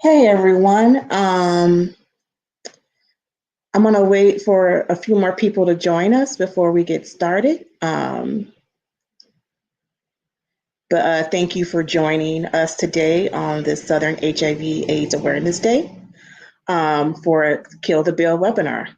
Hey everyone. I'm going to wait for a few more people to join us before we get started. But thank you for joining us today on this Southern HIV/AIDS Awareness Day for Kill the Bill webinar.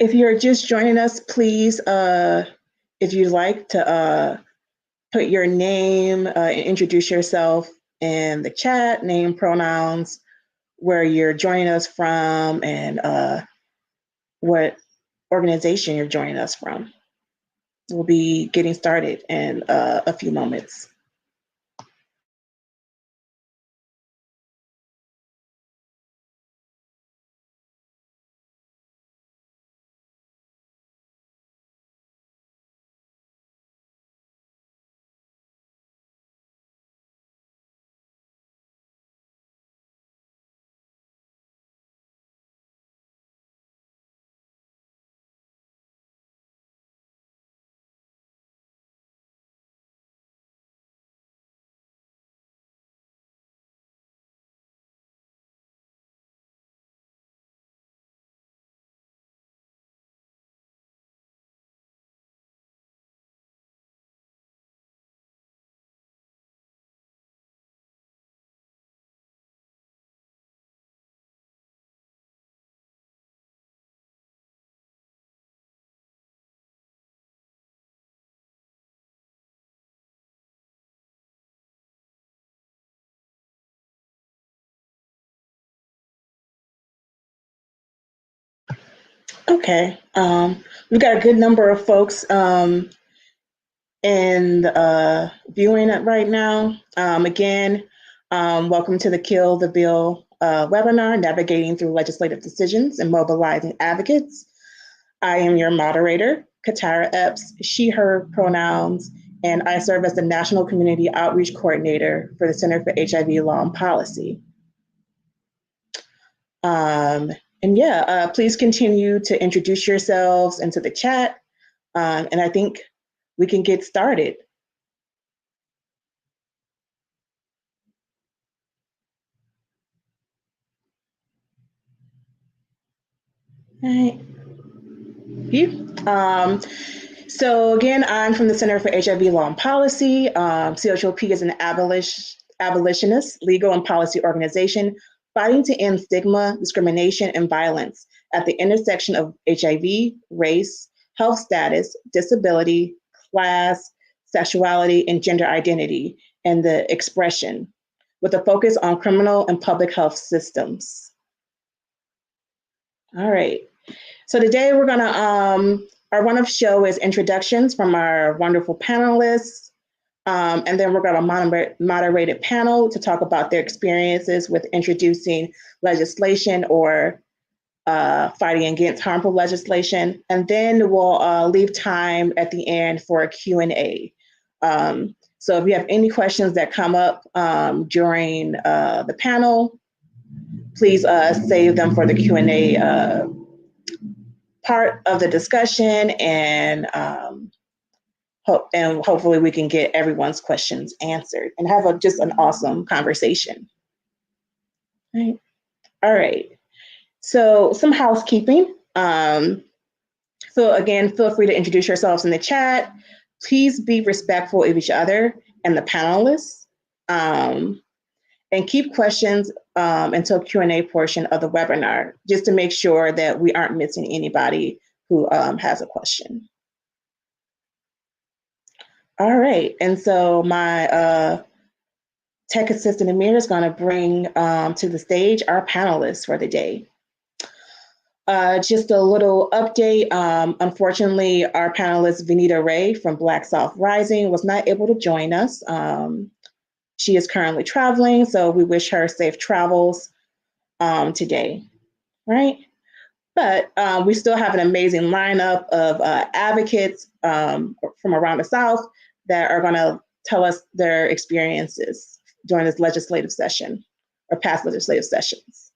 If you're just joining us, please, if you'd like to put your name and introduce yourself in the chat, name, pronouns, where you're joining us from, and what organization you're joining us from. We'll be getting started in a few moments. Okay, we've got a good number of folks in viewing it right now. Again, welcome to the Kill the Bill webinar, Navigating Through Legislative Decisions and Mobilizing Advocates. I am your moderator, Katara Epps, she, her pronouns, and I serve as the National Community Outreach Coordinator for the Center for HIV Law and Policy. Please continue to introduce yourselves into the chat, and I think we can get started. All right. So again, I'm from the Center for HIV Law and Policy. CHLP is an abolitionist, legal and policy organization fighting to end stigma, discrimination, and violence at the intersection of HIV, race, health status, disability, class, sexuality, and gender identity, and the expression, with a focus on criminal and public health systems. All right. So today we're gonna, our one-off show is introductions from our wonderful panelists. And then we're gonna moderate a panel to talk about their experiences with introducing legislation or fighting against harmful legislation. And then we'll leave time at the end for a Q&A. So if you have any questions that come up during the panel, please save them for the Q&A part of the discussion, and hopefully we can get everyone's questions answered and have just an awesome conversation. All right. So some housekeeping. So again, feel free to introduce yourselves in the chat. Please be respectful of each other and the panelists, and keep questions until Q&A portion of the webinar, just to make sure that we aren't missing anybody who has a question. All right, and so my tech assistant Amir is going to bring to the stage our panelists for the day. Just a little update. Unfortunately, our panelist Vanita Ray from Black South Rising was not able to join us. She is currently traveling, so we wish her safe travels today, right? But we still have an amazing lineup of advocates from around the South that are going to tell us their experiences during this legislative session or past legislative sessions,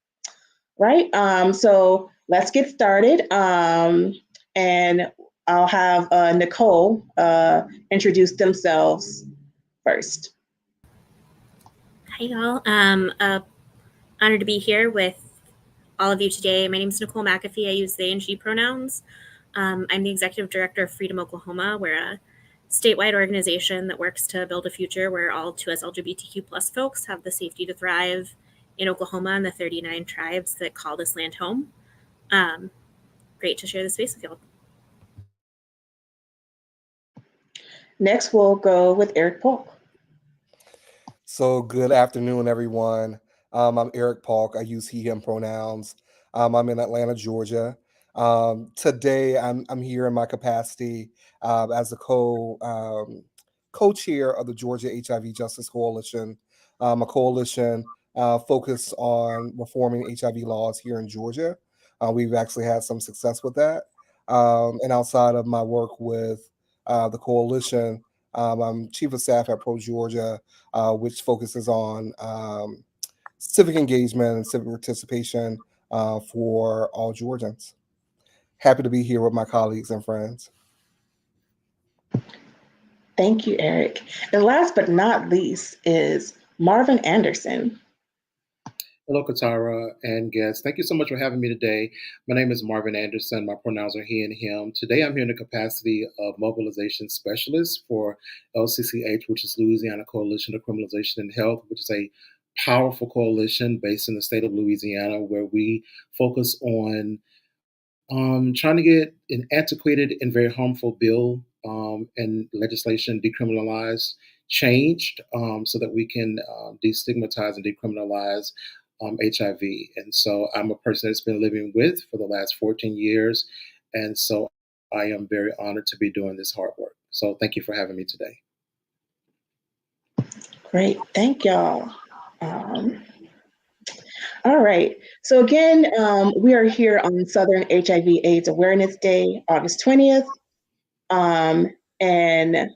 right? So let's get started. And I'll have Nicole introduce themselves first. Hi, y'all. Honored to be here with all of you today. My name is Nicole McAfee. I use they and she pronouns. I'm the executive director of Freedom Oklahoma. We're a statewide organization that works to build a future where all 2S LGBTQ plus folks have the safety to thrive in Oklahoma and the 39 tribes that call this land home. Great to share the space with y'all. Next, we'll go with Eric Polk. So good afternoon, everyone. I'm Eric Polk. I use he, him pronouns. I'm in Atlanta, Georgia. Today, I'm here in my capacity as the co-chair of the Georgia HIV Justice Coalition, a coalition focused on reforming HIV laws here in Georgia. We've actually had some success with that. And outside of my work with the coalition, I'm chief of staff at Pro Georgia, which focuses on civic engagement and civic participation for all Georgians. Happy to be here with my colleagues and friends. Thank you, Eric. And last but not least is Marvin Anderson. Hello, Katara and guests. Thank you so much for having me today. My name is Marvin Anderson. My pronouns are he and him. Today, I'm here in the capacity of mobilization specialist for LCCH, which is Louisiana Coalition of Criminalization and Health, which is a powerful coalition based in the state of Louisiana, where we focus on trying to get an antiquated and very harmful bill and legislation decriminalized, changed, so that we can destigmatize and decriminalize HIV. And so I'm a person that's been living with for the last 14 years. And so I am very honored to be doing this hard work. So thank you for having me today. Great. Thank y'all. All right. So again, we are here on Southern HIV/AIDS Awareness Day, August 20th. And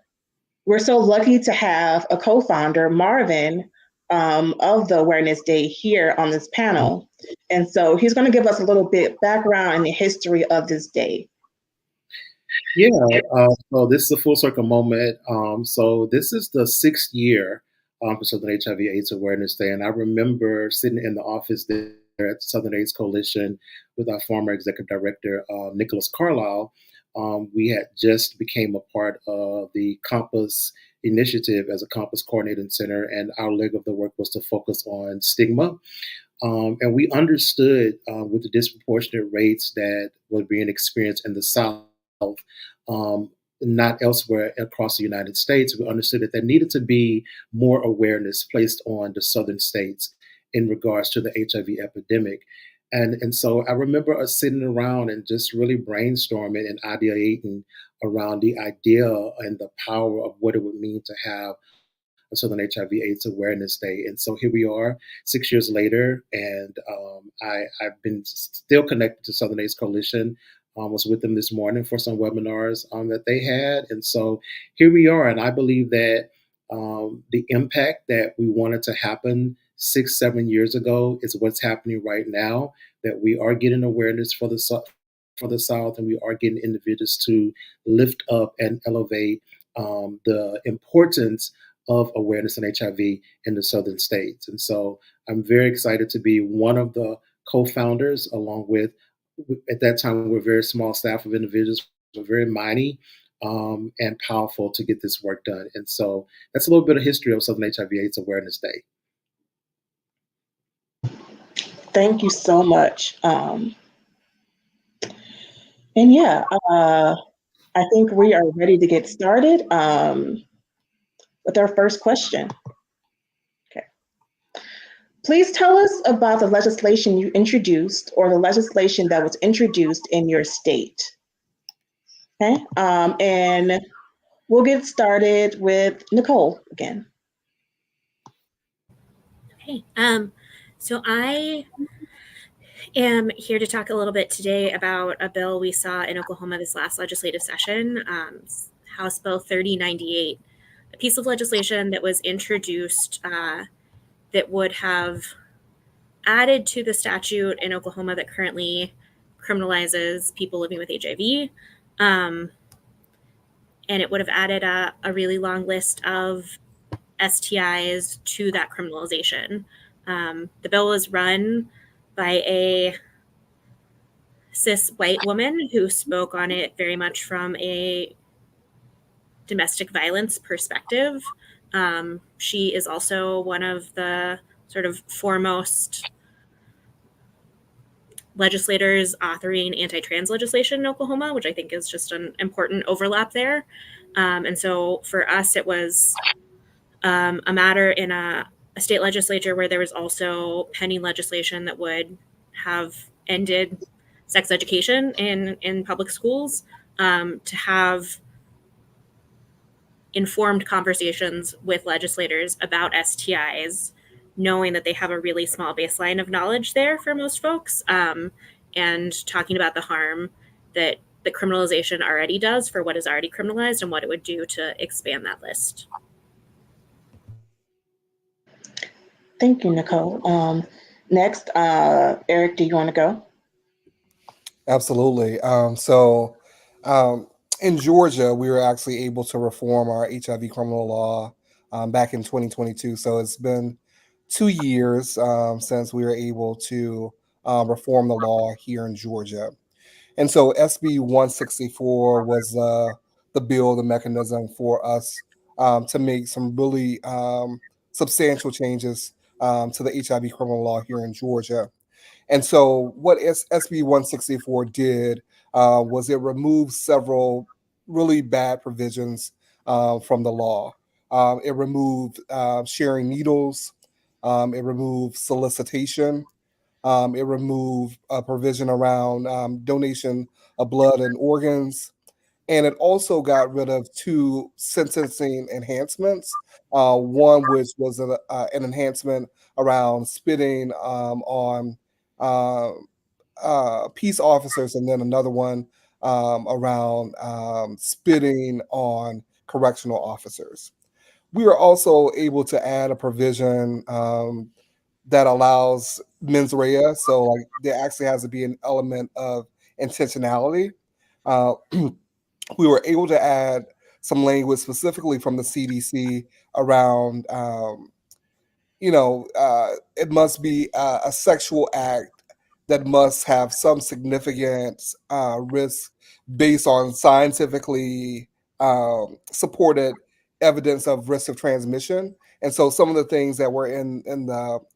we're so lucky to have a co-founder, Marvin, of the Awareness Day here on this panel. And so he's going to give us a little bit background in the history of this day. Yeah, so this is a full circle moment. So this is the 6th year for Southern HIV/AIDS Awareness Day, and I remember sitting in the office there at Southern AIDS Coalition with our former executive director, Nicholas Carlisle. We had just became a part of the Compass initiative as a Compass coordinating center, and our leg of the work was to focus on stigma. And we understood with the disproportionate rates that were being experienced in the South, not elsewhere across the United States, we understood that there needed to be more awareness placed on the Southern states in regards to the HIV epidemic. And so I remember us sitting around and just really brainstorming and ideating around the idea and the power of what it would mean to have a Southern HIV/AIDS Awareness Day. And so here we are 6 years later, and I've been still connected to Southern AIDS Coalition. Was with them this morning for some webinars that they had. And so here we are. And I believe that the impact that we wanted to happen 6, 7 years ago is what's happening right now, that we are getting awareness for the South, and we are getting individuals to lift up and elevate the importance of awareness in HIV in the Southern states. And so I'm very excited to be one of the co-founders, along with, at that time, we were a very small staff of individuals, were very mighty and powerful to get this work done. And so that's a little bit of history of Southern HIV/AIDS Awareness Day. Thank you so much. And yeah, I think we are ready to get started with our first question. Okay. Please tell us about the legislation you introduced or the legislation that was introduced in your state. Okay, and we'll get started with Nicole again. Okay, so I am here to talk a little bit today about a bill we saw in Oklahoma this last legislative session, House Bill 3098, a piece of legislation that was introduced that would have added to the statute in Oklahoma that currently criminalizes people living with HIV. And it would have added a really long list of STIs to that criminalization. The bill was run by a cis white woman who spoke on it very much from a domestic violence perspective. She is also one of the sort of foremost legislators authoring anti-trans legislation in Oklahoma, which I think is just an important overlap there. And so for us, it was a matter in a state legislature where there was also pending legislation that would have ended sex education in public schools, to have informed conversations with legislators about STIs, knowing that they have a really small baseline of knowledge there for most folks, and talking about the harm that the criminalization already does for what is already criminalized and what it would do to expand that list. Thank you, Nicole. Next, Eric, do you want to go? Absolutely. So in Georgia, we were actually able to reform our HIV criminal law back in 2022. So it's been 2 years since we were able to reform the law here in Georgia. And so SB 164 was the bill, the mechanism for us to make some really substantial changes to the HIV criminal law here in Georgia. And so what SB 164 did was it removed several really bad provisions from the law. It removed sharing needles. It removed solicitation. It removed a provision around donation of blood and organs. And it also got rid of 2 sentencing enhancements. One which was an enhancement around spitting on peace officers, and then another one around spitting on correctional officers. We are also able to add a provision that allows mens rea. So like there actually has to be an element of intentionality. Uh, we were able to add some language specifically from the CDC around, it must be a sexual act that must have some significant risk based on scientifically supported evidence of risk of transmission. And so some of the things that were in the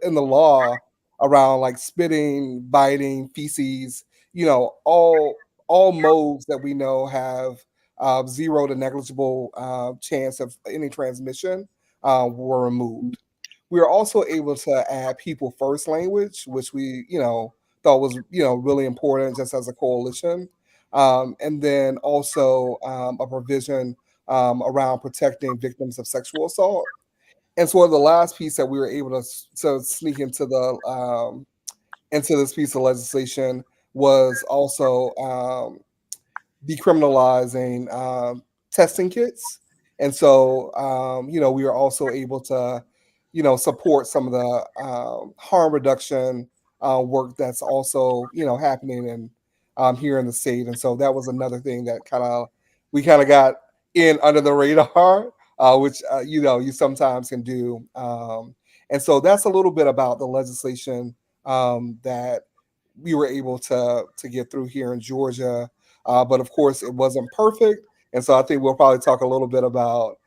law around like spitting, biting, feces, all modes that we know have zero to negligible chance of any transmission were removed. We were also able to add people first language, which we, thought was, really important just as a coalition. And then also a provision around protecting victims of sexual assault. And so the last piece that we were able to sneak into this piece of legislation was also decriminalizing testing kits. And so, we are also able to, support some of the harm reduction work that's also, happening here in the state. And so that was another thing that we got in under the radar, which, you sometimes can do. And so that's a little bit about the legislation that we were able to get through here in Georgia. But of course, it wasn't perfect. And so I think we'll probably talk a little bit about,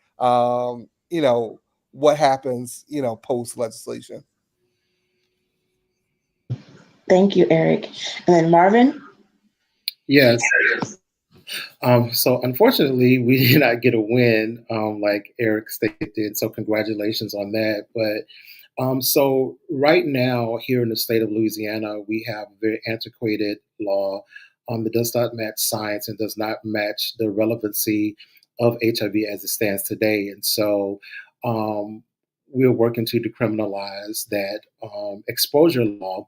what happens, post legislation. Thank you, Eric. And then Marvin? Yes. So unfortunately, we did not get a win like Eric stated. So congratulations on that. But So right now here in the state of Louisiana, we have a very antiquated law that does not match science and does not match the relevancy of HIV as it stands today. And so we're working to decriminalize that exposure law,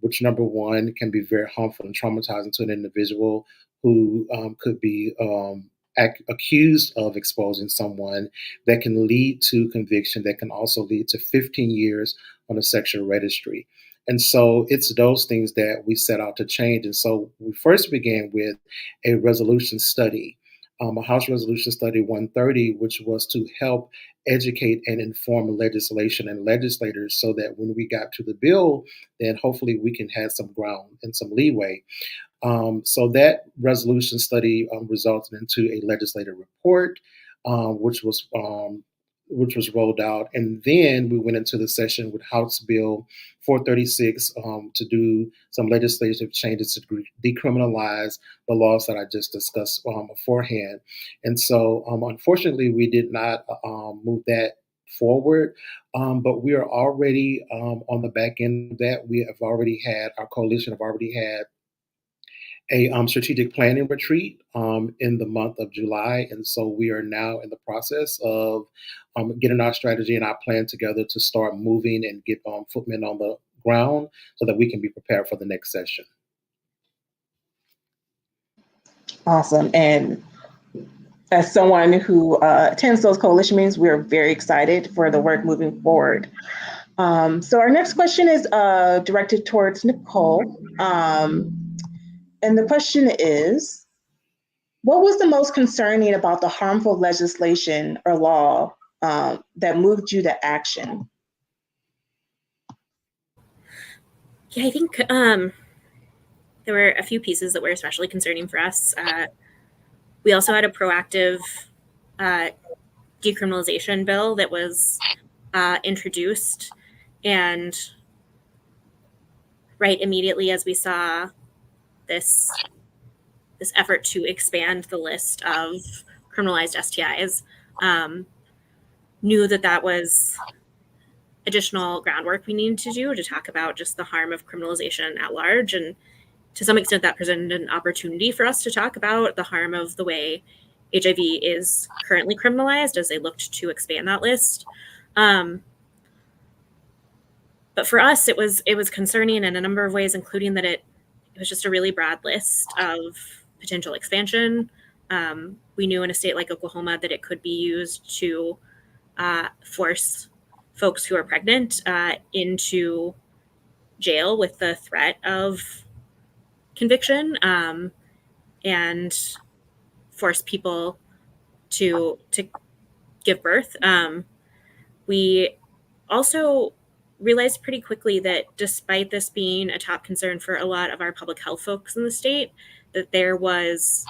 which number one can be very harmful and traumatizing to an individual who could be accused of exposing someone, that can lead to conviction, that can also lead to 15 years on a sexual registry. And so it's those things that we set out to change. And so we first began with a resolution study, a House Resolution Study 130, which was to help educate and inform legislation and legislators so that when we got to the bill, then hopefully we can have some ground and some leeway. So that resolution study resulted into a legislative report, which was rolled out, and then we went into the session with House Bill 436 to do some legislative changes to decriminalize the laws that I just discussed beforehand. And so, unfortunately, we did not move that forward. But we are already on the back end of that. We have already had, our coalition have already had a strategic planning retreat in the month of July. And so we are now in the process of getting our strategy and our plan together to start moving and get footmen on the ground so that we can be prepared for the next session. Awesome. And as someone who attends those coalition meetings, we're very excited for the work moving forward. So our next question is directed towards Nicole. And the question is, what was the most concerning about the harmful legislation or law that moved you to action? Yeah, I think there were a few pieces that were especially concerning for us. We also had a proactive decriminalization bill that was introduced, and right immediately as we saw this effort to expand the list of criminalized STIs, knew that was additional groundwork we needed to do to talk about just the harm of criminalization at large. And to some extent, that presented an opportunity for us to talk about the harm of the way HIV is currently criminalized as they looked to expand that list. But for us, it was concerning in a number of ways, including that it was just a really broad list of potential expansion. We knew in a state like Oklahoma that it could be used to force folks who are pregnant into jail with the threat of conviction, and force people to give birth. We also realized pretty quickly that despite this being a top concern for a lot of our public health folks in the state, that there was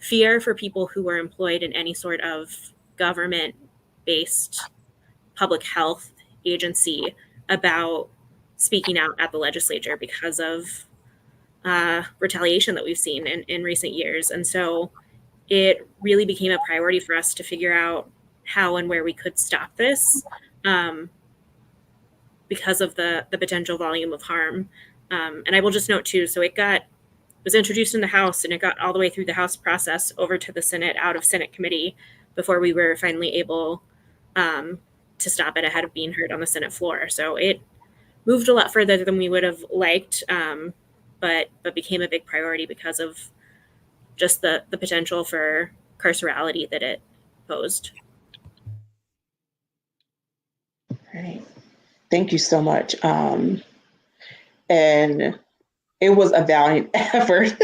fear for people who were employed in any sort of government-based public health agency about speaking out at the legislature because of retaliation that we've seen in recent years. And so it really became a priority for us to figure out how and where we could stop this because of the potential volume of harm. And I will just note too, so it was introduced in the House and it got all the way through the House process over to the Senate, out of Senate committee, before we were finally able to stop it ahead of being heard on the Senate floor. So it moved a lot further than we would have liked, but became a big priority because of just the potential for carcerality that it posed. Great. Thank you so much. And it was a valiant effort.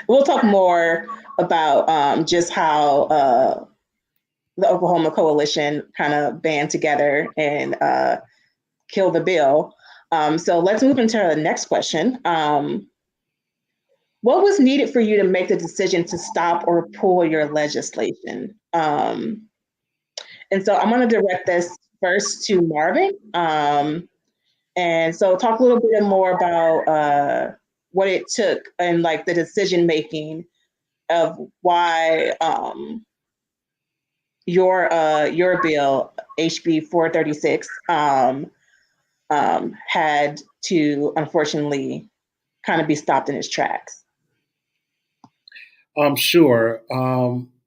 We'll talk more about just how the Oklahoma Coalition kind of band together and kill the bill. So let's move into the next question. What was needed for you to make the decision to stop or pull your legislation? And so I'm going to direct this first to Marvin. And so talk a little bit more about what it took and like the decision making of why your bill, HB 436, had to unfortunately kind of be stopped in its tracks? Sure.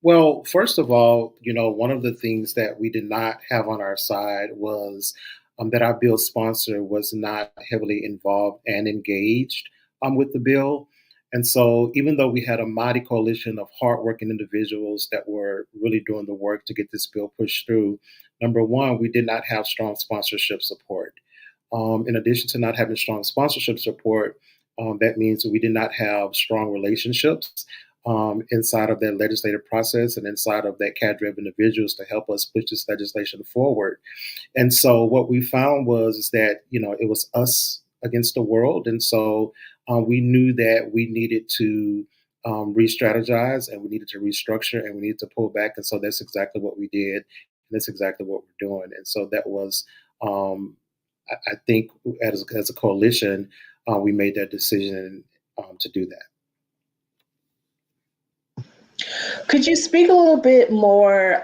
Well, first of all, one of the things that we did not have on our side was that our bill sponsor was not heavily involved and engaged with the bill. And so, even though we had a mighty coalition of hardworking individuals that were really doing the work to get this bill pushed through, number one, we did not have strong sponsorship support. In addition to not having strong sponsorship support, that means that we did not have strong relationships inside of that legislative process and inside of that cadre of individuals to help us push this legislation forward. And so what we found was is that it was us against the world, and so we knew that we needed to re-strategize and we needed to restructure and we needed to pull back. And so that's exactly what we did, and that's exactly what we're doing. And so that was, I think, as a coalition, we made that decision to do that. Could you speak a little bit more,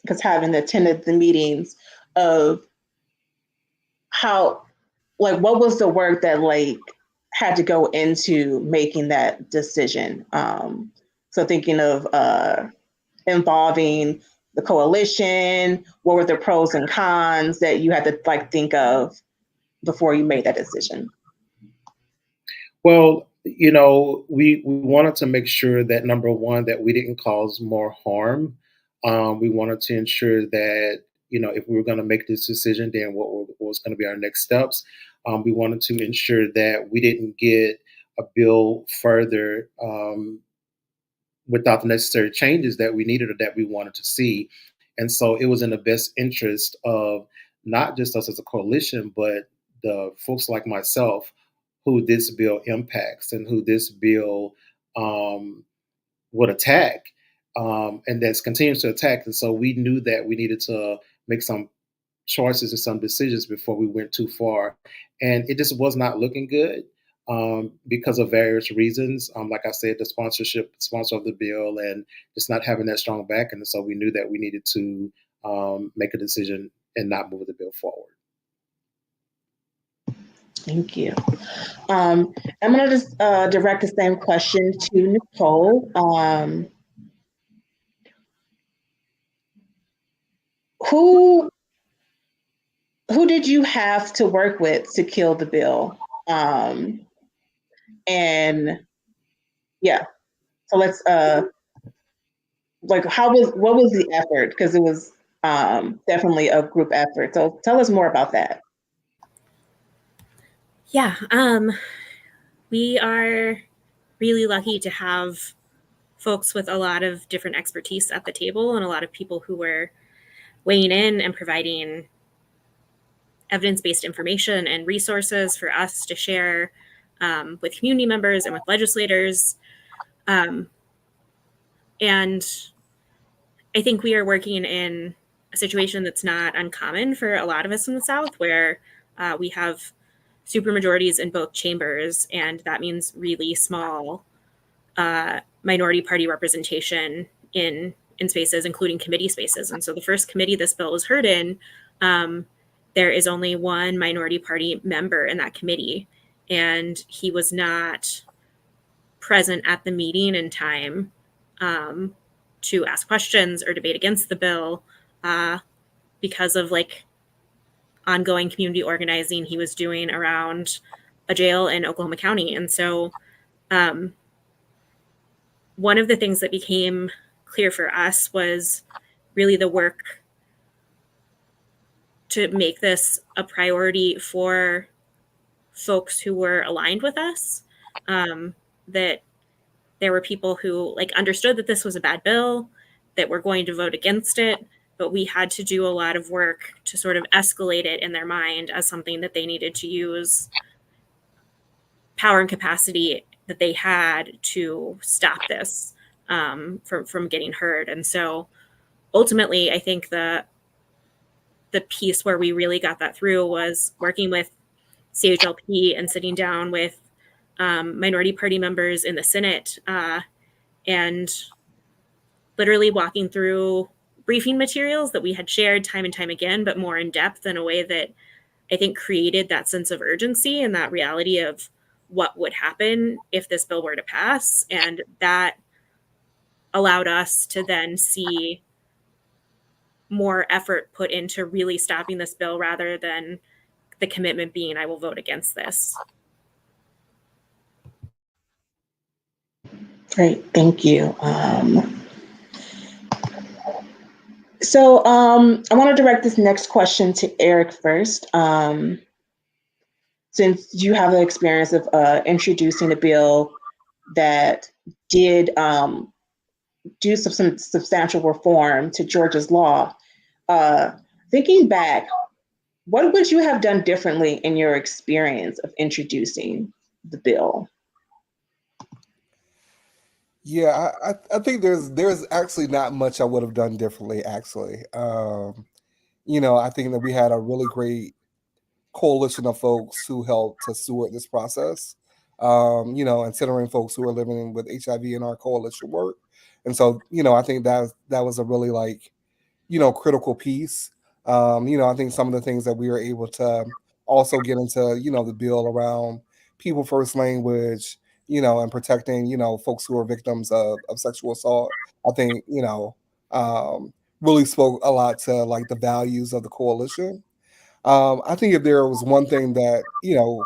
because having attended the meetings, of how, like, what was the work that had to go into making that decision? So thinking of involving the coalition, what were the pros and cons that you had to think of before you made that decision? Well, we wanted to make sure that, number one, that we didn't cause more harm. We wanted to ensure that, if we were going to make this decision, then what was going to be our next steps. We wanted to ensure that we didn't get a bill further without the necessary changes that we needed or that we wanted to see. And so it was in the best interest of not just us as a coalition, but the folks like myself who this bill impacts and who this bill would attack, and that's continues to attack. And so we knew that we needed to make some choices and some decisions before we went too far. And it just was not looking good because of various reasons. Like I said, the sponsor of the bill, and just not having that strong back. And so we knew that we needed to make a decision and not move the bill forward. Thank you. I'm going to just direct the same question to Nicole. Who did you have to work with to kill the bill? And yeah, so let's what was the effort? Because it was definitely a group effort. So tell us more about that. Yeah, we are really lucky to have folks with a lot of different expertise at the table and a lot of people who were weighing in and providing evidence-based information and resources for us to share with community members and with legislators. And I think we are working in a situation that's not uncommon for a lot of us in the South, where we have supermajorities in both chambers, and that means really small minority party representation in spaces, including committee spaces. And so the first committee this bill was heard in, there is only one minority party member in that committee, and he was not present at the meeting in time to ask questions or debate against the bill because of ongoing community organizing he was doing around a jail in Oklahoma County. And so one of the things that became clear for us was really the work to make this a priority for folks who were aligned with us, that there were people who understood that this was a bad bill, that were going to vote against it, but we had to do a lot of work to sort of escalate it in their mind as something that they needed to use power and capacity that they had to stop this from getting heard. And so ultimately, I think the piece where we really got that through was working with CHLP and sitting down with minority party members in the Senate and literally walking through briefing materials that we had shared time and time again, but more in depth in a way that I think created that sense of urgency and that reality of what would happen if this bill were to pass. And that allowed us to then see more effort put into really stopping this bill rather than the commitment being, I will vote against this. Great, thank you. So I want to direct this next question to Eric first. Since you have the experience of introducing a bill that did do some substantial reform to Georgia's law, thinking back, what would you have done differently in your experience of introducing the bill? Yeah, I think there's actually not much I would have done differently, actually. I think that we had a really great coalition of folks who helped to steward this process, and centering folks who are living with HIV in our coalition work. And so, I think that was a really critical piece. I think some of the things that we were able to also get into, the bill around people first language, and protecting, folks who are victims of sexual assault, I think, really spoke a lot to like the values of the coalition. I think if there was one thing that,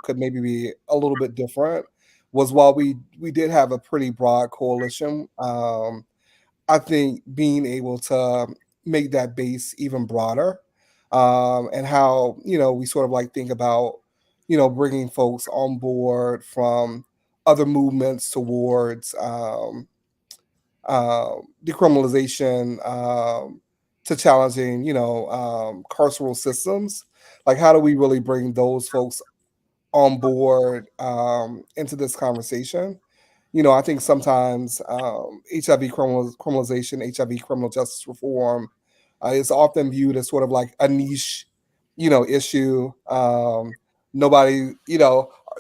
could maybe be a little bit different was while we did have a pretty broad coalition, I think being able to make that base even broader, and how we sort of like think about bringing folks on board from other movements towards decriminalization, to challenging carceral systems. Like, how do we really bring those folks on board into this conversation? I think sometimes HIV criminalization, HIV criminal justice reform is often viewed as sort of like a niche, issue. Nobody,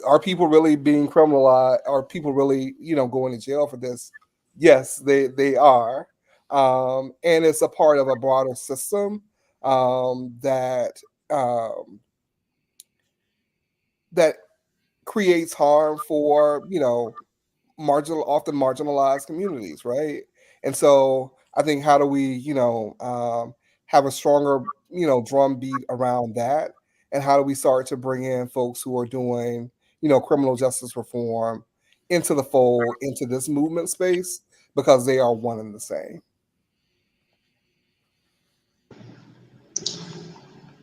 are people really being criminalized? Are people really, going to jail for this? Yes, they are, and it's a part of a broader system that that creates harm for often marginalized communities, right? And so I think how do we, have a stronger, drumbeat around that, and how do we start to bring in folks who are doing, criminal justice reform into the fold, into this movement space, because they are one and the same.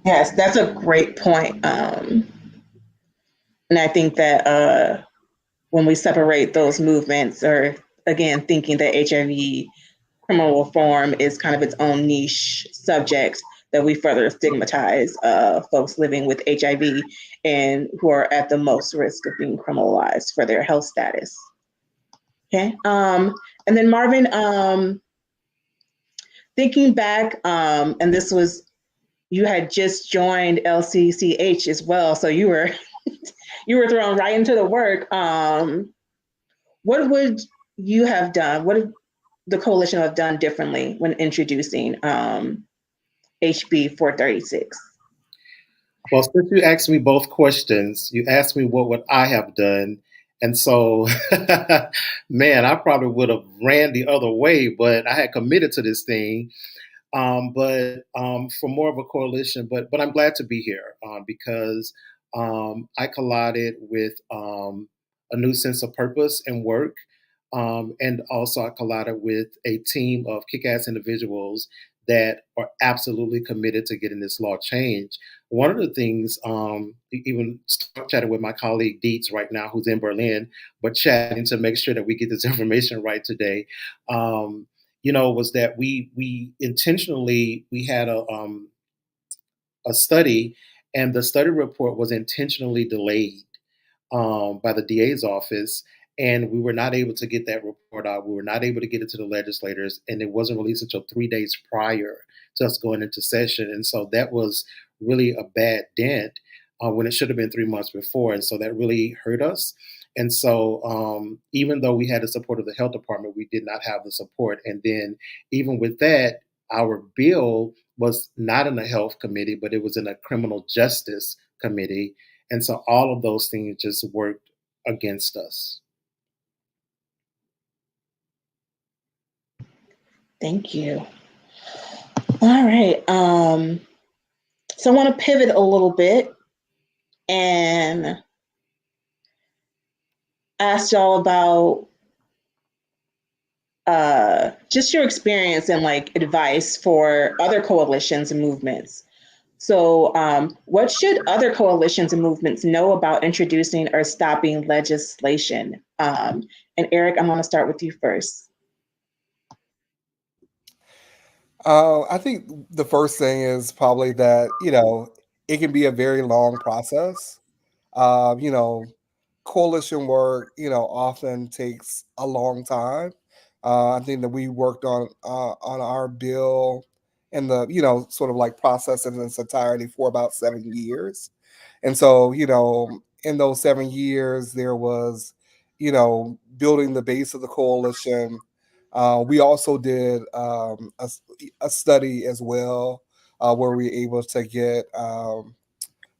Yes, that's a great point. And I think that when we separate those movements, or again, thinking that HIV criminal reform is kind of its own niche subject, that we further stigmatize folks living with HIV and who are at the most risk of being criminalized for their health status. Okay. And then Marvin, thinking back, and this was, you had just joined LCCH as well, so you were you were thrown right into the work. What would you have done? What would the coalition have done differently when introducing HB 436? Well, since you asked me both questions, you asked me what would I have done. And so, man, I probably would have ran the other way, but I had committed to this thing. But for more of a coalition, but I'm glad to be here because I collided with a new sense of purpose and work. And also, I collided with a team of kick ass individuals that are absolutely committed to getting this law changed. One of the things, even chatting with my colleague Dietz right now, who's in Berlin, but chatting to make sure that we get this information right today, was that we intentionally we had a study, and the study report was intentionally delayed by the DA's office, and we were not able to get that report out. We were not able to get it to the legislators, and it wasn't released until 3 days prior to us going into session. And so that was really a bad dent when it should have been 3 months before. And so that really hurt us. And so even though we had the support of the health department, we did not have the support. And then even with that, our bill was not in a health committee, but it was in a criminal justice committee. And so all of those things just worked against us. Thank you. All right. So I want to pivot a little bit and ask y'all about just your experience and like advice for other coalitions and movements. So what should other coalitions and movements know about introducing or stopping legislation? And Eric, I'm going to start with you first. I think the first thing is probably that, it can be a very long process. You know, coalition work, often takes a long time. I think that we worked on our bill and the, sort of like process in its entirety for about 7 years. And so, in those 7 years, there was, building the base of the coalition. We also did a study as well, where we were able to get the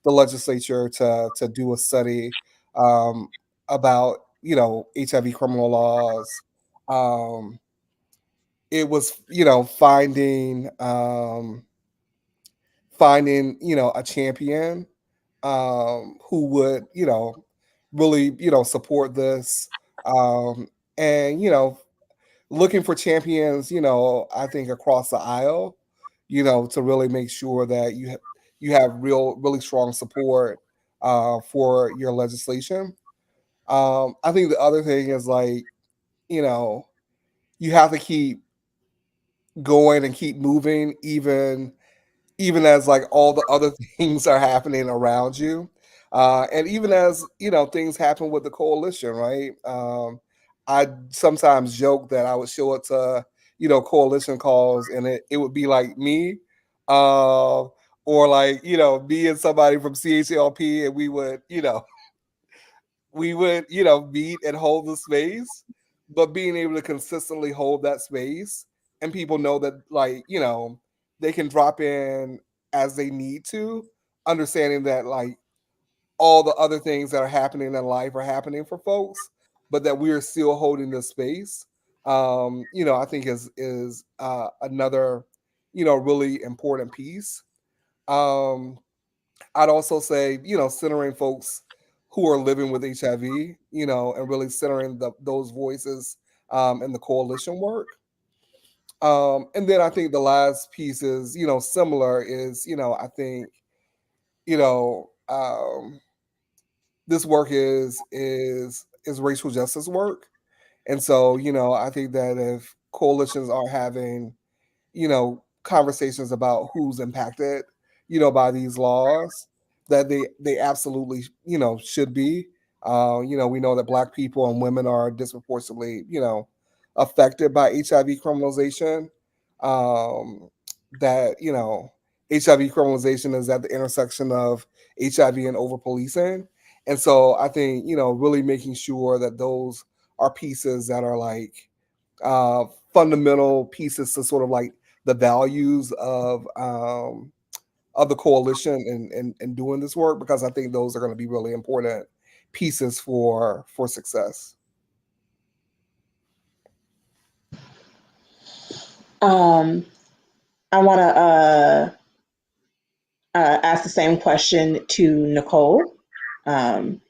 legislature to do a study um, about HIV criminal laws. Um, it was finding a champion who would really support this, and looking for champions, I think across the aisle, to really make sure that you have really strong support for your legislation. I think the other thing is like, you know, you have to keep going and keep moving, even as like all the other things are happening around you, and even as things happen with the coalition, right? I sometimes joke that I would show up to coalition calls, and it would be like me, uh, or like me and somebody from CHLP, and we would meet and hold the space, but being able to consistently hold that space, and people know that, like, they can drop in as they need to, understanding that like all the other things that are happening in life are happening for folks, but that we are still holding the space. I think is another really important piece. Um, I'd also say, centering folks who are living with HIV, and really centering those voices in the coalition work. And then I think the last piece is, similar is, I think, you know, um, this work is racial justice work. And so, I think that if coalitions are having conversations about who's impacted, by these laws, that they absolutely, should be. We know that Black people and women are disproportionately, affected by HIV criminalization. Um, that HIV criminalization is at the intersection of HIV and over policing, and so I think really making sure that those are pieces that are like uh, fundamental pieces to sort of like the values of the coalition and doing this work, because I think those are going to be really important pieces for success. I want to ask the same question to Nicole. Um,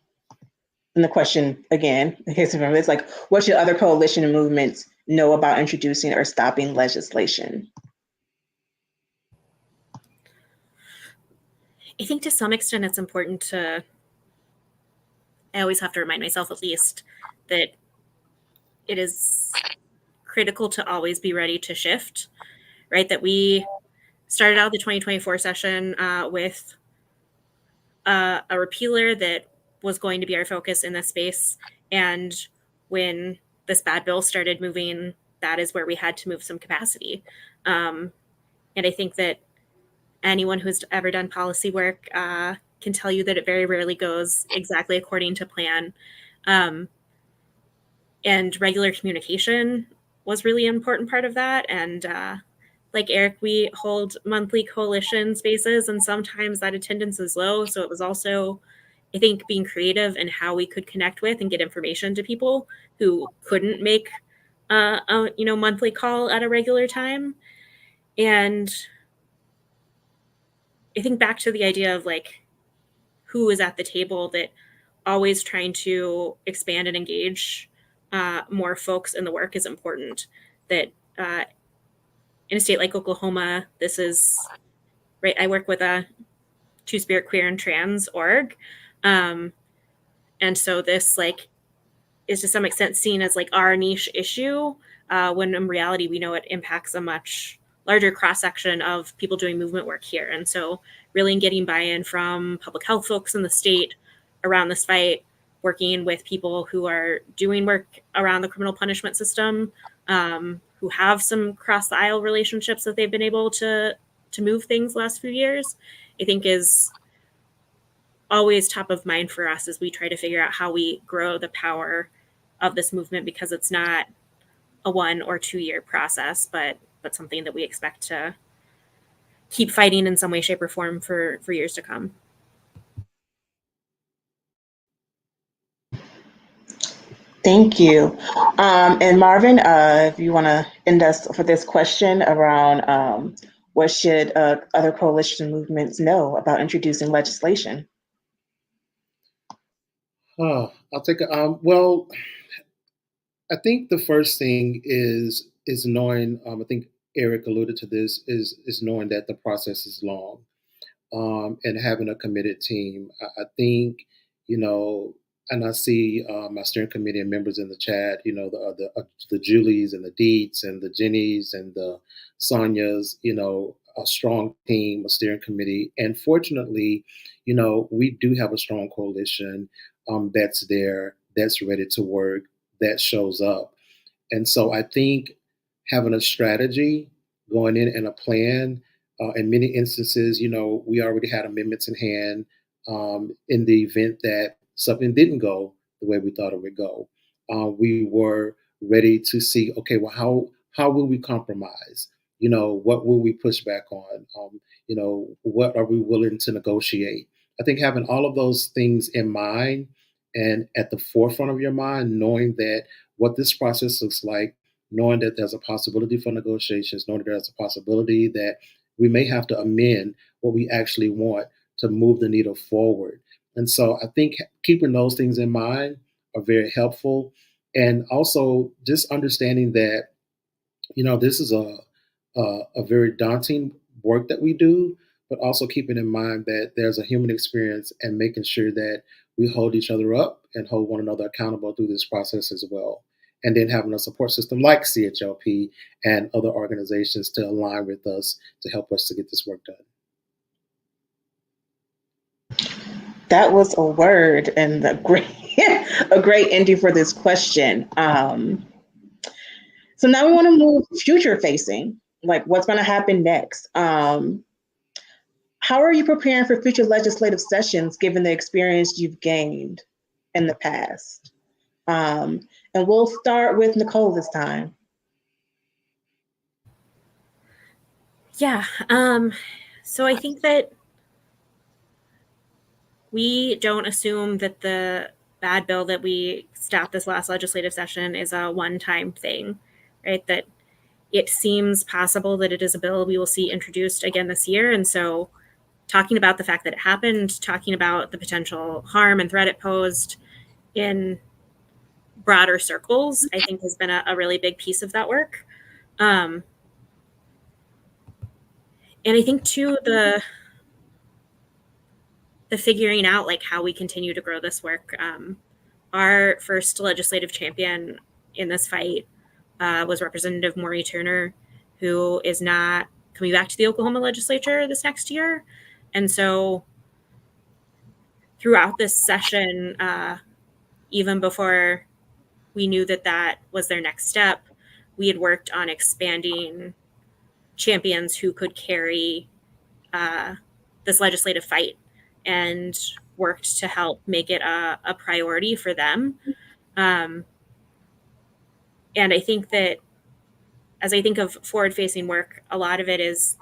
and the question again, in case you remember, it's like, what should other coalition and movements know about introducing or stopping legislation? I think to some extent it's important to, I always have to remind myself at least, that it is critical to always be ready to shift, right? That we started out the 2024 session with a repealer that was going to be our focus in this space. And when this bad bill started moving, that is where we had to move some capacity. And I think that anyone who's ever done policy work can tell you that it very rarely goes exactly according to plan. And regular communication was really an important part of that. And like Eric, we hold monthly coalition spaces, and sometimes that attendance is low. So it was also, I think, being creative in how we could connect with and get information to people who couldn't make a monthly call at a regular time. And I think back to the idea of like who is at the table, that always trying to expand and engage more folks in the work is important. That in a state like Oklahoma, this is right. I work with a Two-Spirit Queer and Trans org, and so this like is to some extent seen as like our niche issue, when in reality we know it impacts a much larger cross section of people doing movement work here. And so really getting buy-in from public health folks in the state around this fight, working with people who are doing work around the criminal punishment system, who have some cross the aisle relationships that they've been able to move things the last few years, I think is always top of mind for us as we try to figure out how we grow the power of this movement, because it's not a 1 or 2 year process, but something that we expect to keep fighting in some way, shape, or form for years to come. Thank you. And Marvin, if you want to end us for this question around what should other coalition movements know about introducing legislation? Oh, I'll take it. Well, I think the first thing is knowing. I think Eric alluded to this. Is knowing that the process is long, and having a committed team. I think, you know, and I see my steering committee and members in the chat. You know, the Julies and the Deets and the Jennies and the Sonias. You know, a strong team, a steering committee, and fortunately, you know, we do have a strong coalition that's there, that's ready to work, that shows up. And so I think having a strategy going in and a plan, in many instances, you know, we already had amendments in hand, in the event that something didn't go the way we thought it would go. We were ready to see, okay, well, how will we compromise? You know, what will we push back on? You know, what are we willing to negotiate? I think having all of those things in mind and at the forefront of your mind, knowing that what this process looks like, knowing that there's a possibility for negotiations, knowing that there's a possibility that we may have to amend what we actually want to move the needle forward. And so I think keeping those things in mind are very helpful. And also just understanding that, you know, this is a very daunting work that we do, but also keeping in mind that there's a human experience and making sure that we hold each other up and hold one another accountable through this process as well. And then having a support system like CHLP and other organizations to align with us to help us to get this work done. That was a word and a great, a great ending for this question. So now we want to move future facing, like what's going to happen next. How are you preparing for future legislative sessions given the experience you've gained in the past? And we'll start with Nicole this time. Yeah. So I think that we don't assume that the bad bill that we stopped this last legislative session is a one-time thing, right? That it seems possible that it is a bill we will see introduced again this year. And so talking about the fact that it happened, talking about the potential harm and threat it posed in broader circles, I think has been a really big piece of that work. And I think too, the figuring out like how we continue to grow this work. Our first legislative champion in this fight was Representative Maureen Turner, who is not coming back to the Oklahoma legislature this next year. And so throughout this session, even before we knew that that was their next step, we had worked on expanding champions who could carry this legislative fight and worked to help make it a priority for them. And I think that as I think of forward-facing work, a lot of it is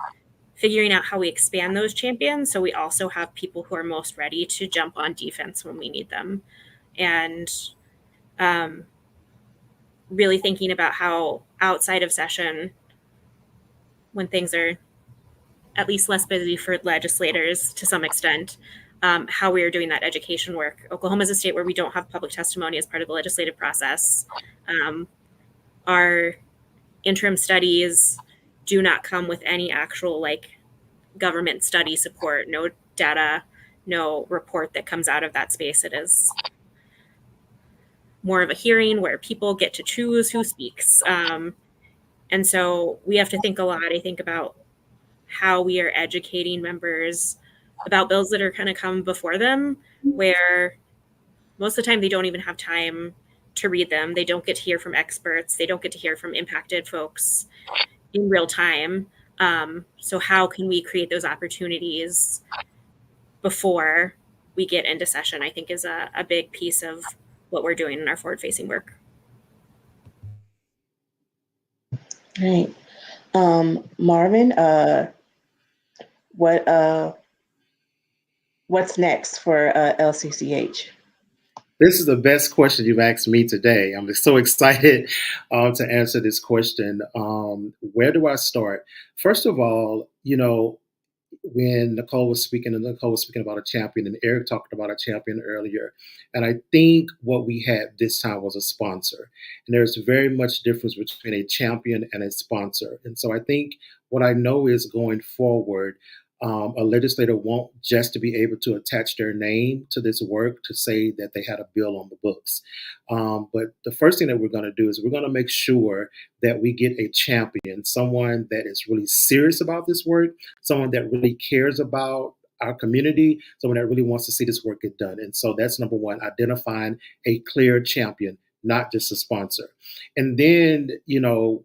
figuring out how we expand those champions so we also have people who are most ready to jump on defense when we need them. And really thinking about how outside of session, when things are at least less busy for legislators to some extent, how we are doing that education work. Oklahoma is a state where we don't have public testimony as part of the legislative process. Our interim studies do not come with any actual like government study support, no data, no report that comes out of that space. It is more of a hearing where people get to choose who speaks. And so we have to think a lot, I think, about how we are educating members about bills that are going to come before them, where most of the time they don't even have time to read them. They don't get to hear from experts. They don't get to hear from impacted folks in real time. So how can we create those opportunities before we get into session, I think is a big piece of what we're doing in our forward-facing work. Right. Marvin, what's next for LCCH? This is the best question you've asked me today. I'm so excited to answer this question. Where do I start? First of all, when Nicole was speaking about a champion, and Eric talked about a champion earlier. And I think what we had this time was a sponsor. And there's very much difference between a champion and a sponsor. And so I think what I know is going forward, a legislator won't just to be able to attach their name to this work to say that they had a bill on the books. But the first thing that we're going to do is we're going to make sure that we get a champion, someone that is really serious about this work, someone that really cares about our community, someone that really wants to see this work get done. And so that's number one, identifying a clear champion, not just a sponsor. And then,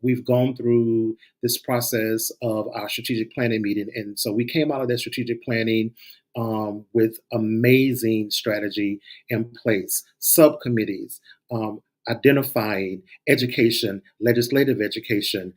we've gone through this process of our strategic planning meeting. And so we came out of that strategic planning with amazing strategy in place, subcommittees, identifying education, legislative education,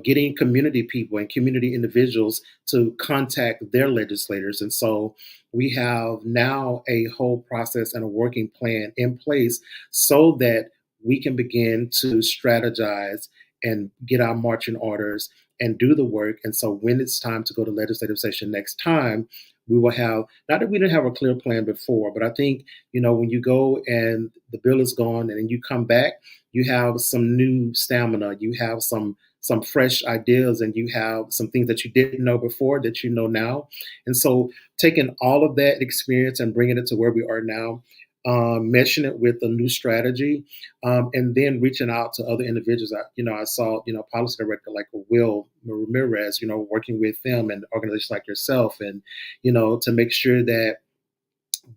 getting community people and community individuals to contact their legislators. And so we have now a whole process and a working plan in place so that we can begin to strategize and get our marching orders and do the work. And so when it's time to go to legislative session next time, we will have, not that we didn't have a clear plan before, but I think, when you go and the bill is gone and then you come back, you have some new stamina, you have some fresh ideas, and you have some things that you didn't know before that you know now. And so taking all of that experience and bringing it to where we are now, meshing it with a new strategy, and then reaching out to other individuals. I saw, policy director like Will Ramirez, working with them and organizations like yourself, and, to make sure that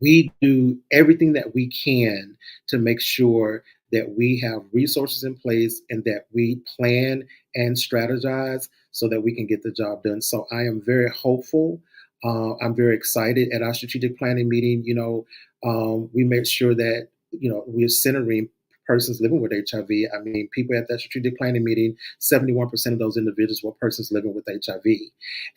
we do everything that we can to make sure that we have resources in place and that we plan and strategize so that we can get the job done. So I am very hopeful. I'm very excited. At our strategic planning meeting, we made sure that, we're centering persons living with HIV. I mean, people at that strategic planning meeting, 71% of those individuals were persons living with HIV.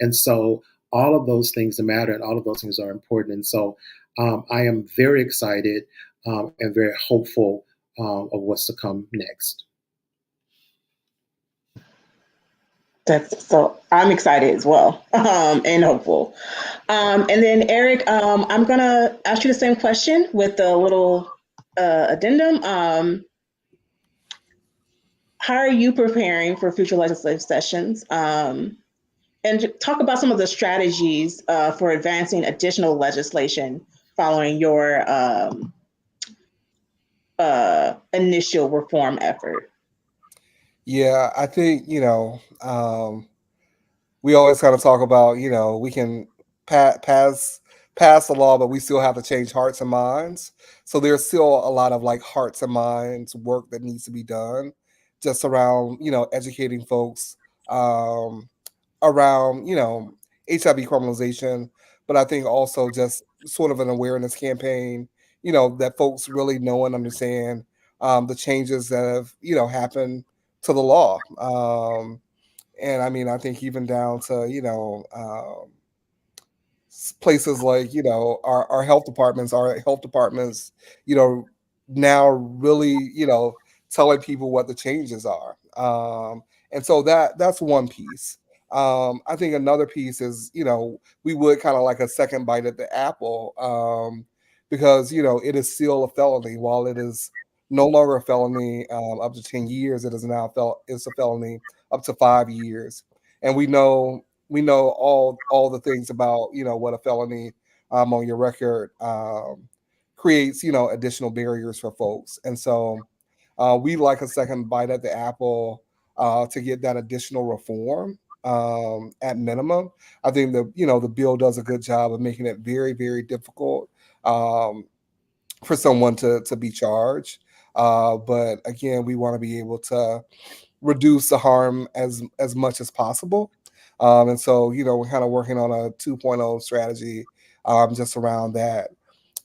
And so all of those things matter and all of those things are important. And so I am very excited and very hopeful of what's to come next. So I'm excited as well and hopeful. And then Eric, I'm gonna ask you the same question with a little addendum. How are you preparing for future legislative sessions? And talk about some of the strategies for advancing additional legislation following your initial reform effort. Yeah, I think, we always kind of talk about, we can pass the law, but we still have to change hearts and minds. So there's still a lot of like hearts and minds work that needs to be done just around, educating folks around, HIV criminalization. But I think also just sort of an awareness campaign, that folks really know and understand the changes that have, happened to the law. And I mean, I think even down to, places like, our health departments, you know, now really, telling people what the changes are. And so that's one piece. I think another piece is, we would kind of like a second bite at the apple, because, it is still a felony. While it is no longer a felony up to 10 years, it is now it's a felony up to 5 years. And we know all the things about, what a felony on your record creates, additional barriers for folks. And so we like a second bite at the apple to get that additional reform at minimum. I think the bill does a good job of making it very, very difficult for someone to be charged. But again, we want to be able to reduce the harm as much as possible. And so, we're kind of working on a 2.0 strategy just around that.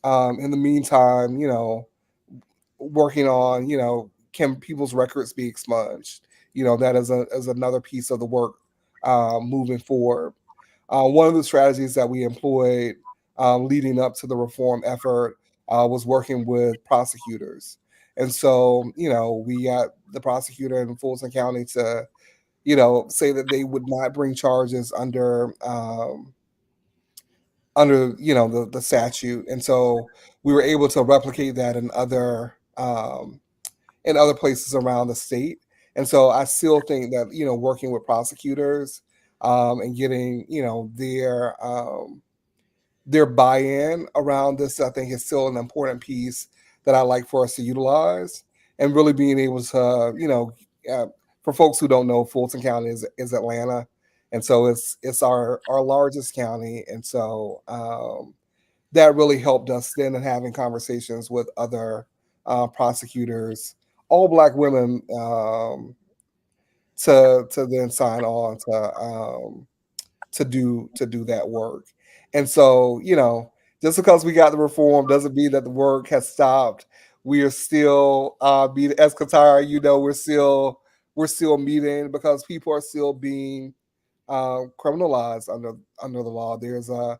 In the meantime, working on, can people's records be expunged? That is another piece of the work moving forward. One of the strategies that we employed leading up to the reform effort was working with prosecutors. And so, we got the prosecutor in Fulton County to, say that they would not bring charges under the statute. And so we were able to replicate that in other places around the state. And so I still think that, working with prosecutors and getting, their buy-in around this, I think, is still an important piece that I like for us to utilize, and really being able to, for folks who don't know, Fulton County is Atlanta, and so it's our largest county, and so that really helped us then in having conversations with other prosecutors, all Black women, to then sign on to do that work. And so, just because we got the reform doesn't mean that the work has stopped. We are still meeting, as Qatar, we're still meeting because people are still being criminalized under the law. There's a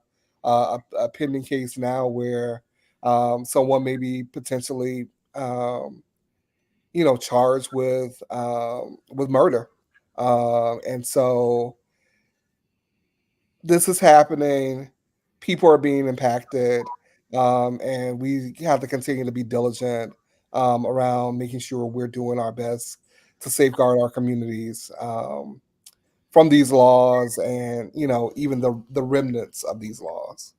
pending case now where someone may be potentially charged with murder. And so this is happening. People are being impacted, and we have to continue to be diligent around making sure we're doing our best to safeguard our communities from these laws, and even the remnants of these laws.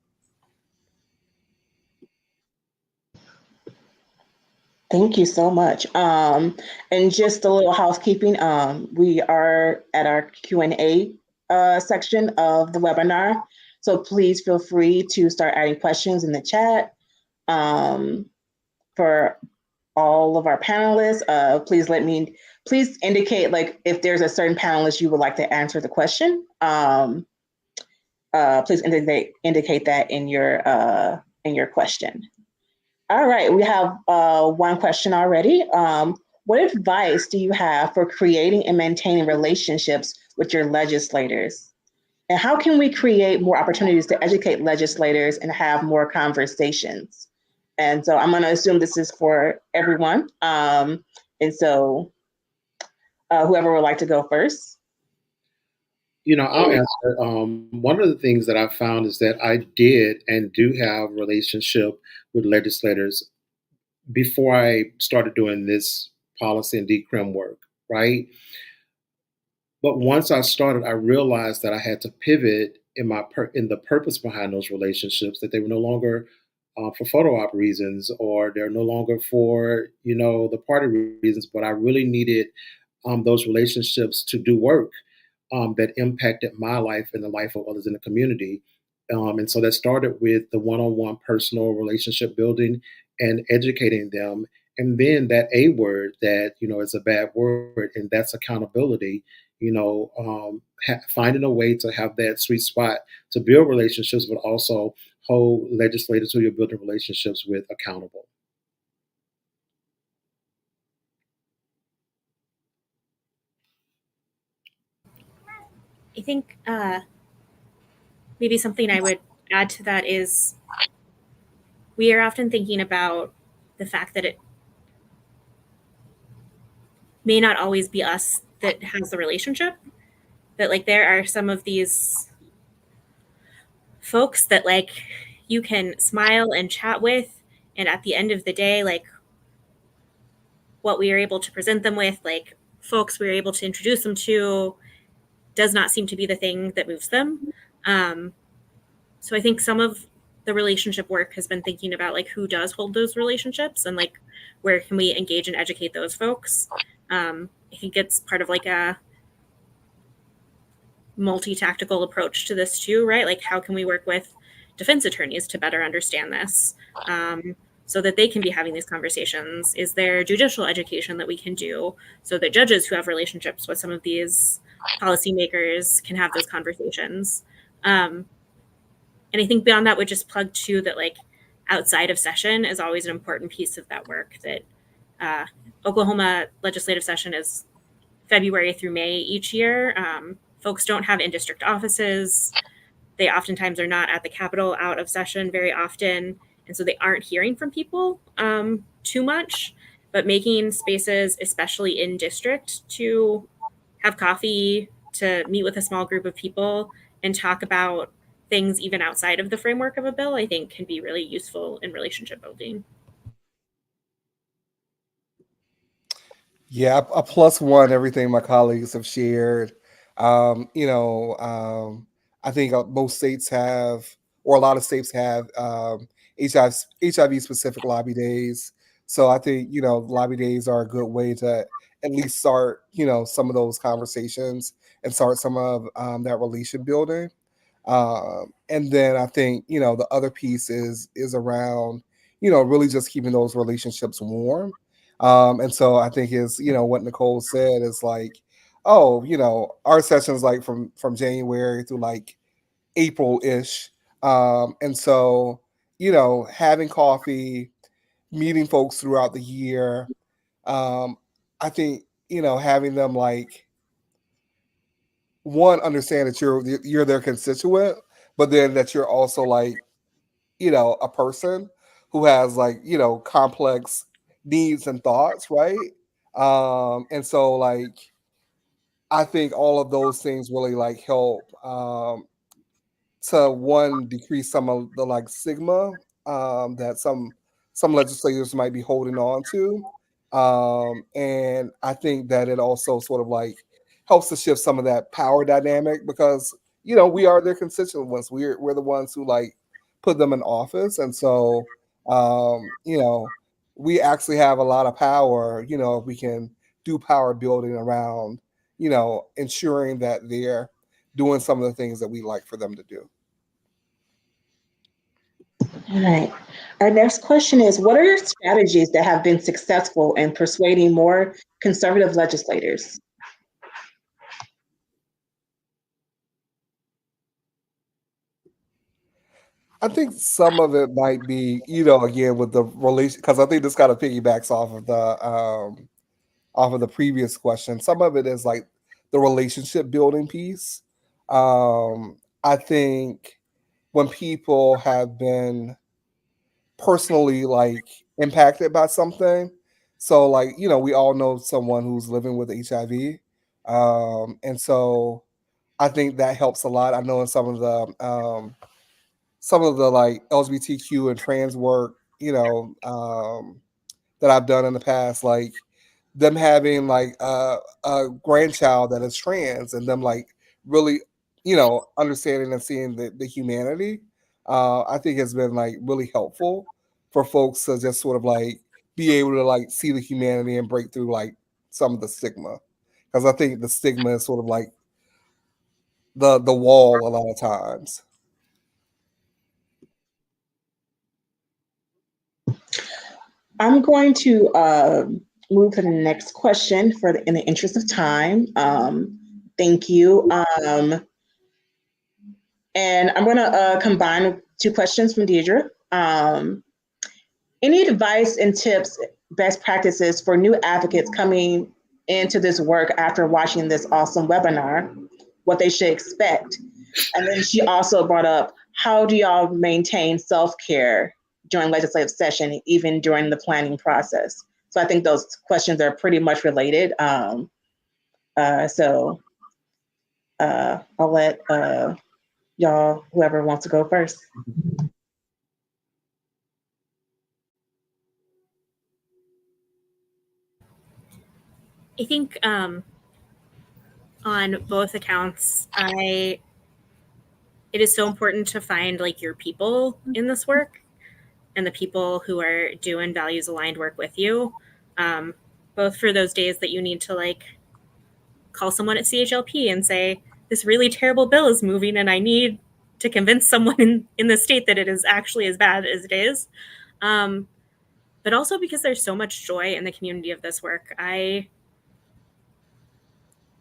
Thank you so much. And just a little housekeeping. We are at our Q&A section of the webinar. So please feel free to start adding questions in the chat. For all of our panelists, please indicate like if there's a certain panelist you would like to answer the question. Please indicate that in your question. All right, we have one question already. What advice do you have for creating and maintaining relationships with your legislators? And how can we create more opportunities to educate legislators and have more conversations? And so I'm going to assume this is for everyone. And so whoever would like to go first. I'll answer. One of the things that I found is that I did and do have a relationship with legislators before I started doing this policy and decrim work, right? But once I started, I realized that I had to pivot in the purpose behind those relationships, that they were no longer for photo op reasons, or they're no longer for the party reasons, but I really needed those relationships to do work that impacted my life and the life of others in the community. And so that started with the one-on-one personal relationship building and educating them. And then that A word that, is a bad word, and that's accountability, finding a way to have that sweet spot to build relationships, but also hold legislators who you're building relationships with accountable. I think maybe something I would add to that is we are often thinking about the fact that it may not always be us that has the relationship, that like there are some of these folks that like you can smile and chat with, and at the end of the day, like what we are able to present them with, like folks we are able to introduce them to, does not seem to be the thing that moves them. So I think some of the relationship work has been thinking about like who does hold those relationships and like where can we engage and educate those folks. I think it's part of like a multi-tactical approach to this too, right? Like how can we work with defense attorneys to better understand this, so that they can be having these conversations? Is there judicial education that we can do so that judges who have relationships with some of these policymakers can have those conversations? And I think beyond that, would just plug too that like outside of session is always an important piece of that work. That Oklahoma legislative session is February through May each year. Folks don't have in-district offices. They oftentimes are not at the Capitol out of session very often. And so they aren't hearing from people too much, but making spaces, especially in district, to have coffee, to meet with a small group of people and talk about things even outside of the framework of a bill, I think can be really useful in relationship building. Yeah, a plus one, everything my colleagues have shared. I think most states have, or a lot of states have, HIV specific lobby days. So I think, lobby days are a good way to at least start, some of those conversations and start some of that relation building. And then I think, the other piece is around, really just keeping those relationships warm. And so I think is, what Nicole said is like, oh, our sessions like from January through like April-ish. And so, having coffee, meeting folks throughout the year. I think, having them like one, understand that you're their constituent, but then that you're also like, a person who has like, complex needs and thoughts, right? And so like I think all of those things really like help to one, decrease some of the like stigma that some legislators might be holding on to. And I think that it also sort of like helps to shift some of that power dynamic because we are their constituents. We're the ones who like put them in office, and so we actually have a lot of power. If we can do power building around ensuring that they're doing some of the things that we like for them to do. All right. Our next question is, what are your strategies that have been successful in persuading more conservative legislators? I think some of it might be, again with the relation, because I think this kind of piggybacks off of the previous question. Some of it is like the relationship building piece. I think when people have been personally like impacted by something, so like we all know someone who's living with HIV, and so I think that helps a lot. I know in some of the like LGBTQ and trans work, that I've done in the past, like them having like a grandchild that is trans and them like really, understanding and seeing the humanity, I think has been like really helpful for folks to just sort of like be able to like see the humanity and break through like some of the stigma. Because I think the stigma is sort of like the wall a lot of times. I'm going to move to the next question in the interest of time. Thank you. And I'm going to combine two questions from Deidre. Any advice and tips, best practices for new advocates coming into this work after watching this awesome webinar? what they should expect. And then she also brought up, how do y'all maintain self-care during legislative session, even during the planning process? So I think those questions are pretty much related. So I'll let y'all, whoever wants to go first. I think on both accounts, it is so important to find like your people in this work and the people who are doing values aligned work with you, both for those days that you need to like call someone at CHLP and say, this really terrible bill is moving and I need to convince someone in the state that it is actually as bad as it is. But also because there's so much joy in the community of this work.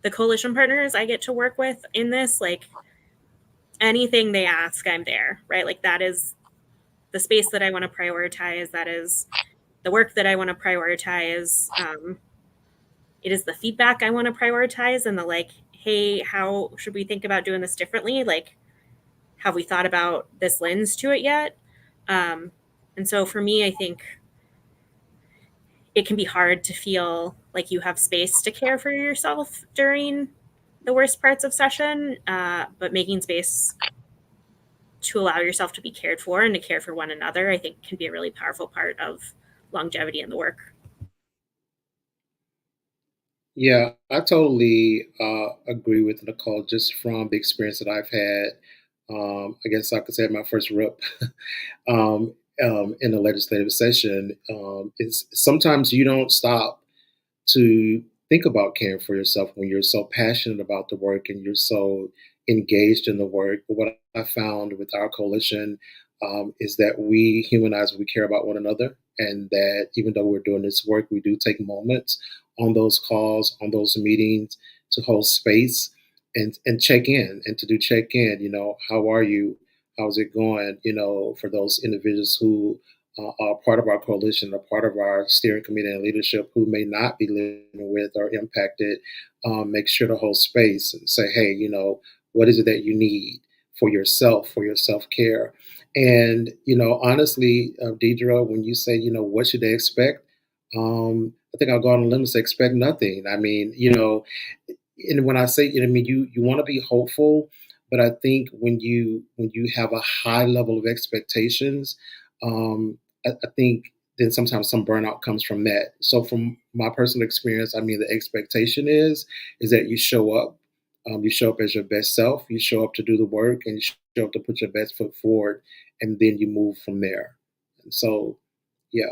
The coalition partners I get to work with in this, like anything they ask, I'm there, right? Like that is the space that I want to prioritize. That is the work that I want to prioritize. It is the feedback I want to prioritize and the like, hey, how should we think about doing this differently? Like, have we thought about this lens to it yet? And so for me, I think it can be hard to feel like you have space to care for yourself during the worst parts of session, but making space to allow yourself to be cared for and to care for one another, I think can be a really powerful part of longevity in the work. Yeah, I totally agree with Nicole just from the experience that I've had. I guess I could say my first rep in a legislative session. It's sometimes you don't stop to think about caring for yourself when you're so passionate about the work and you're so engaged in the work. But what I found with our coalition is that we humanize, we care about one another, and that even though we're doing this work, we do take moments on those calls, on those meetings to hold space and check in and to do check in. You know, how are you? How's it going? You know, for those individuals who are part of our coalition, are part of our steering committee and leadership who may not be living with or impacted, make sure to hold space and say, hey, you know, what is it that you need for yourself, for your self-care? And, you know, honestly, Deidre, when you say, you know, what should they expect? I think I'll go on a limb and say expect nothing. I mean, you know, and when I say, I mean, you want to be hopeful, but I think when you have a high level of expectations, I think then sometimes some burnout comes from that. So from my personal experience, I mean, the expectation is that you show up as your best self, you show up to do the work, and you show up to put your best foot forward, and then you move from there. And so, yeah.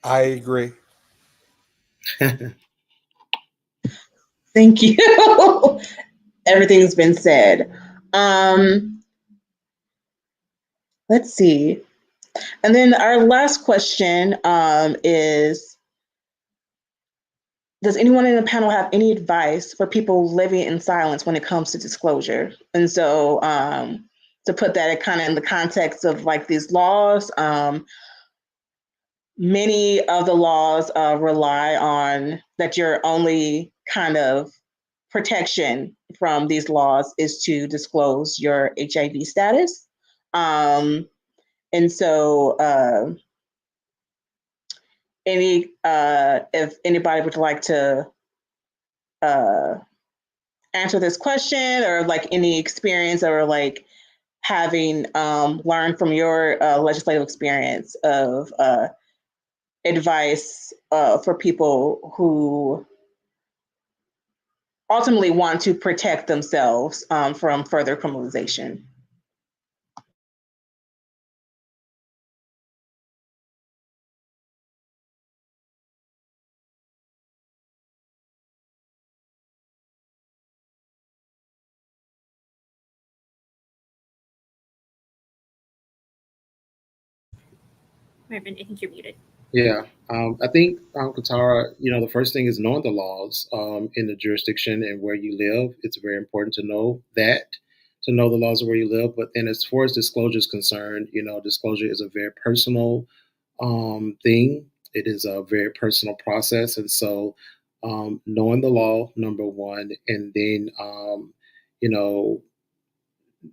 I agree. Thank you. Everything's been said. Let's see. And then our last question is, does anyone in the panel have any advice for people living in silence when it comes to disclosure? And so to put that kind of in the context of like these laws, many of the laws rely on that your only kind of protection from these laws is to disclose your HIV status. And so if anybody would like to answer this question, or like any experience, or like having learned from your legislative experience of advice for people who ultimately want to protect themselves from further criminalization. Marvin, I think you're muted. Yeah, I think, Katara, you know, the first thing is knowing the laws in the jurisdiction and where you live. It's very important to know that, to know the laws of where you live. But then as far as disclosure is concerned, disclosure is a very personal thing. It is a very personal process. And so knowing the law, number one, and then,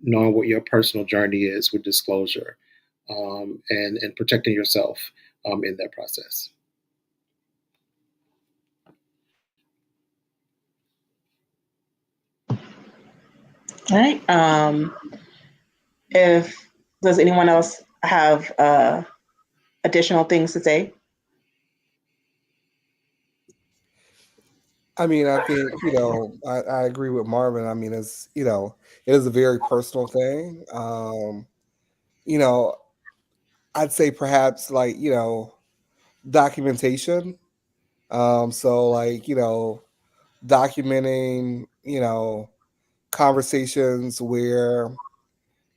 knowing what your personal journey is with disclosure, and protecting yourself in that process. All right. If does anyone else have additional things to say? I mean, I think, I agree with Marvin. I mean, it is a very personal thing. You know, I'd say perhaps like, documentation. So like, documenting, conversations where,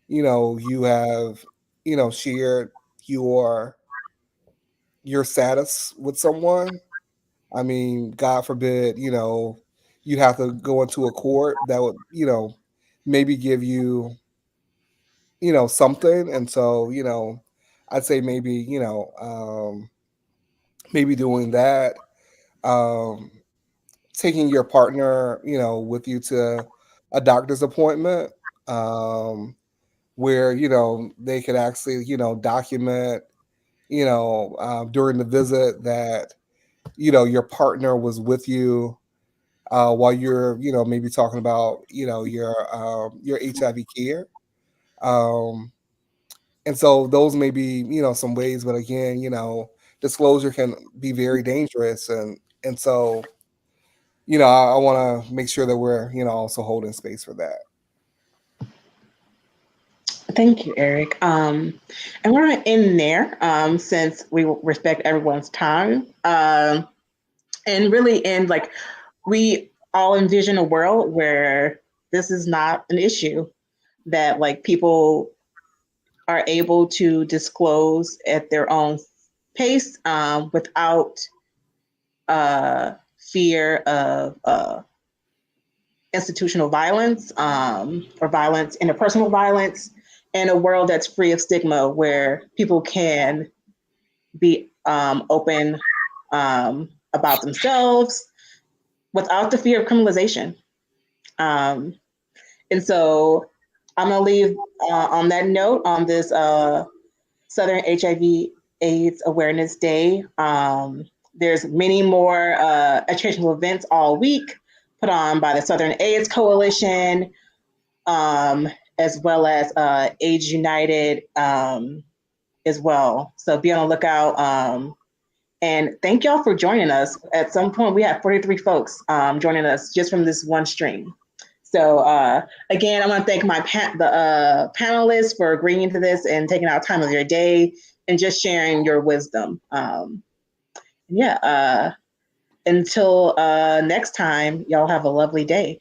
you have, shared your your status with someone. I mean, God forbid, you have to go into a court that would, maybe give you, something. And so, I'd say maybe, maybe doing that, um, taking your partner, with you to a doctor's appointment, um, where, they could actually, document, during the visit that, your partner was with you while you're, maybe talking about, your HIV care. Um, and so those may be, some ways, but again, disclosure can be very dangerous. And so, I want to make sure that we're, also holding space for that. Thank you, Eric. And we're going to end there since we respect everyone's time. And really end like we all envision a world where this is not an issue, that like people are able to disclose at their own pace without fear of institutional violence or violence, interpersonal violence, in a world that's free of stigma, where people can be open about themselves without the fear of criminalization. And so I'm going to leave on that note on this Southern HIV AIDS Awareness Day. There's many more educational events all week put on by the Southern AIDS Coalition, as well as AIDS United as well. So be on the lookout. And thank y'all for joining us. At some point, we had 43 folks joining us just from this one stream. So again, I want to thank the panelists for agreeing to this and taking out time of your day and just sharing your wisdom. Until next time, y'all have a lovely day.